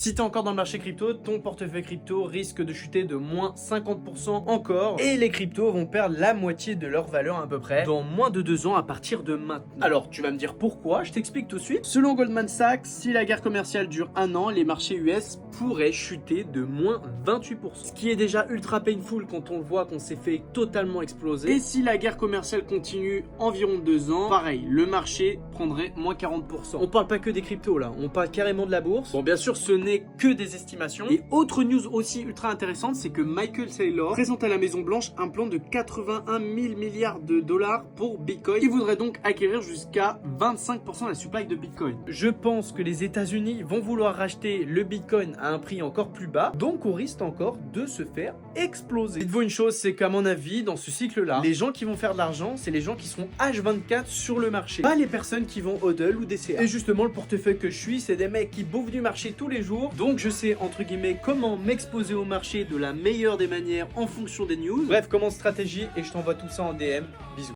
Si tu es encore dans le marché crypto, ton portefeuille crypto risque de chuter de moins 50% encore et les cryptos vont perdre la moitié de leur valeur à peu près dans moins de 2 ans à partir de maintenant. Alors tu vas me dire pourquoi, je t'explique tout de suite. Selon Goldman Sachs, si la guerre commerciale dure 1 an, les marchés US pourraient chuter de moins 28%. Ce qui est déjà ultra painful quand on voit qu'on s'est fait totalement exploser. Et si la guerre commerciale continue environ 2 ans, pareil, le marché prendrait moins 40%. On parle pas que des cryptos là, on parle carrément de la bourse. Bon, bien sûr, ce n'est que des estimations. Et autre news aussi ultra intéressante, c'est que Michael Saylor présente à la Maison Blanche un plan de 81 000 milliards de dollars pour Bitcoin. Il voudrait donc acquérir jusqu'à 25% de la supply de Bitcoin. Je pense que les États-Unis vont vouloir racheter le Bitcoin à un prix encore plus bas, donc on risque encore de se faire exploser. Dites-vous une chose, c'est qu'à mon avis, dans ce cycle-là, les gens qui vont faire de l'argent, c'est les gens qui seront H24 sur le marché, pas les personnes qui vont hodl ou DCA. Et justement, le portefeuille que je suis, c'est des mecs qui bouffent du marché tous les jours, donc je sais entre guillemets comment m'exposer au marché de la meilleure des manières en fonction des news. Bref, comment stratégie, et je t'envoie tout ça en DM. Bisous.